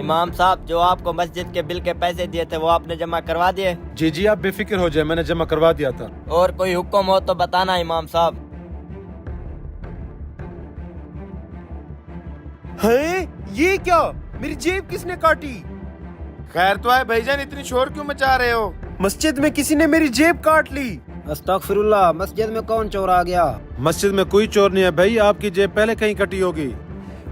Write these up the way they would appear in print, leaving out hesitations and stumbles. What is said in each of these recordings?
امام صاحب جو آپ کو مسجد کے بل کے پیسے دیے تھے وہ آپ نے جمع کروا دیے؟ جی جی آپ بے فکر ہو جائے، میں نے جمع کروا دیا تھا۔ اور کوئی حکم ہو تو بتانا امام صاحب۔ ہے یہ کیا؟ میری جیب کس نے کاٹی؟ خیر تو ہے بھائی جان، اتنی شور کیوں مچا رہے ہو؟ مسجد میں کسی نے میری جیب کاٹ لی۔ استغفر اللہ، مسجد میں کون چور آ گیا؟ مسجد میں کوئی چور نہیں ہے بھائی، آپ کی جیب پہلے کہیں کٹی ہوگی۔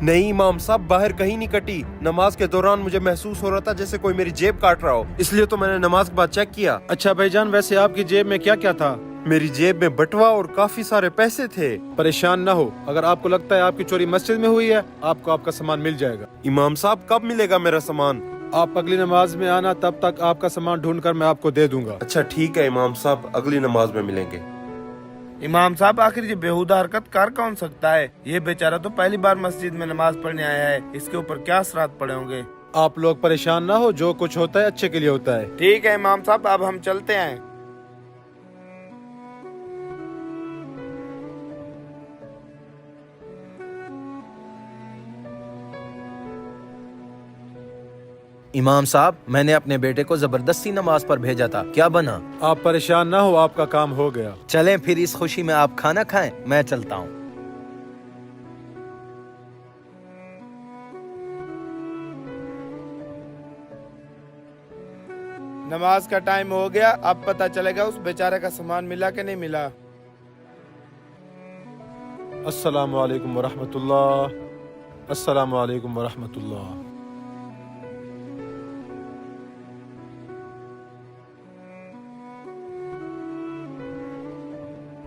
نہیں امام صاحب، باہر کہیں نہیں کٹی۔ نماز کے دوران مجھے محسوس ہو رہا تھا جیسے کوئی میری جیب کاٹ رہا ہو، اس لیے تو میں نے نماز کے بعد چیک کیا۔ اچھا بھائی جان، ویسے آپ کی جیب میں کیا کیا تھا؟ میری جیب میں بٹوا اور کافی سارے پیسے تھے۔ پریشان نہ ہو، اگر آپ کو لگتا ہے آپ کی چوری مسجد میں ہوئی ہے، آپ کو آپ کا سامان مل جائے گا۔ امام صاحب کب ملے گا میرا سامان؟ آپ اگلی نماز میں آنا، تب تک آپ کا سامان ڈھونڈ کر میں آپ کو دے دوں گا۔ اچھا ٹھیک ہے امام صاحب، اگلی نماز میں ملیں گے۔ امام صاحب آخر یہ بےہودہ حرکت کر کون سکتا ہے؟ یہ بیچارہ تو پہلی بار مسجد میں نماز پڑھنے آیا ہے، اس کے اوپر کیا اثرات پڑے ہوں گے؟ آپ لوگ پریشان نہ ہو، جو کچھ ہوتا ہے اچھے کے لیے ہوتا ہے۔ ٹھیک ہے امام صاحب، اب ہم چلتے ہیں۔ امام صاحب، میں نے اپنے بیٹے کو زبردستی نماز پر بھیجا تھا، کیا بنا؟ آپ پریشان نہ ہو، آپ کا کام ہو گیا۔ چلیں پھر اس خوشی میں آپ کھانا کھائیں، میں چلتا ہوں۔ نماز کا ٹائم ہو گیا، اب پتہ چلے گا اس بیچارے کا سامان ملا کہ نہیں ملا۔ السلام علیکم ورحمۃ اللہ۔ السلام علیکم ورحمۃ اللہ۔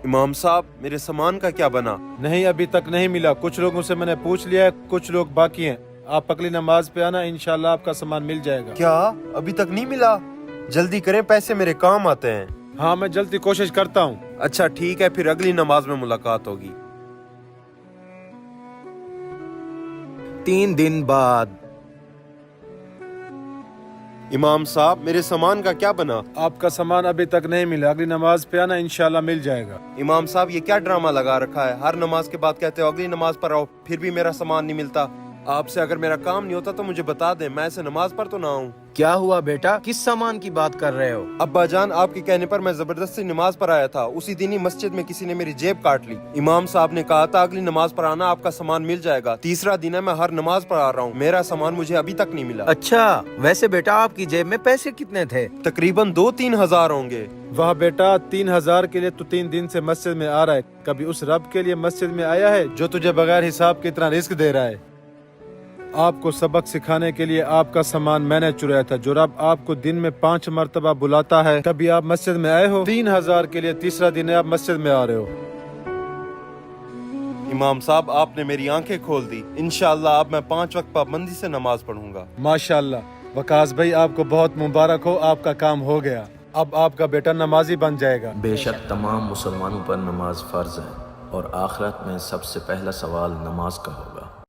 امام صاحب میرے سامان کا کیا بنا؟ نہیں، ابھی تک نہیں ملا، کچھ لوگوں سے میں نے پوچھ لیا ہے، کچھ لوگ باقی ہیں۔ آپ اگلی نماز پہ آنا، انشاءاللہ آپ کا سامان مل جائے گا۔ کیا ابھی تک نہیں ملا؟ جلدی کریں، پیسے میرے کام آتے ہیں۔ ہاں میں جلدی کوشش کرتا ہوں۔ اچھا ٹھیک ہے، پھر اگلی نماز میں ملاقات ہوگی۔ 3 دن بعد۔ امام صاحب میرے سامان کا کیا بنا؟ آپ کا سامان ابھی تک نہیں ملا، اگلی نماز پہ آنا، انشاءاللہ مل جائے گا۔ امام صاحب یہ کیا ڈرامہ لگا رکھا ہے؟ ہر نماز کے بعد کہتے ہو اگلی نماز پر آؤ، پھر بھی میرا سامان نہیں ملتا۔ آپ سے اگر میرا کام نہیں ہوتا تو مجھے بتا دیں، میں ایسے نماز پر تو نہ آؤں۔ کیا ہوا بیٹا، کس سامان کی بات کر رہے ہو؟ ابا جان، آپ کے کہنے پر میں زبردستی نماز پر آیا تھا، اسی دن ہی مسجد میں کسی نے میری جیب کاٹ لی۔ امام صاحب نے کہا تھا اگلی نماز پر آنا، آپ کا سامان مل جائے گا۔ تیسرا دن ہے میں ہر نماز پر آ رہا ہوں، میرا سامان مجھے ابھی تک نہیں ملا۔ اچھا، ویسے بیٹا آپ کی جیب میں پیسے کتنے تھے؟ تقریباً 2-3 ہزار ہوں گے۔ واہ بیٹا، 3000 کے لیے تو 3 دن سے مسجد میں آ رہا ہے، کبھی اس رب کے لیے مسجد میں آیا ہے جو تجھے بغیر حساب کے اتنا رزق دے رہا ہے؟ آپ کو سبق سکھانے کے لیے آپ کا سامان میں نے چرایا تھا۔ جو رب آپ کو دن میں 5 مرتبہ بلاتا ہے، کبھی آپ مسجد میں آئے ہو؟ 3000 کے لیے تیسرا دن ہے آپ مسجد میں آ رہے ہو۔ امام صاحب آپ نے میری آنکھیں کھول دی، انشاءاللہ اب میں 5 وقت پابندی سے نماز پڑھوں گا۔ ماشاءاللہ، وقاص بھائی آپ کو بہت مبارک ہو، آپ کا کام ہو گیا، اب آپ کا بیٹا نمازی بن جائے گا۔ بے شک تمام مسلمانوں پر نماز فرض ہے، اور آخرت میں سب سے پہلا سوال نماز کا ہوگا۔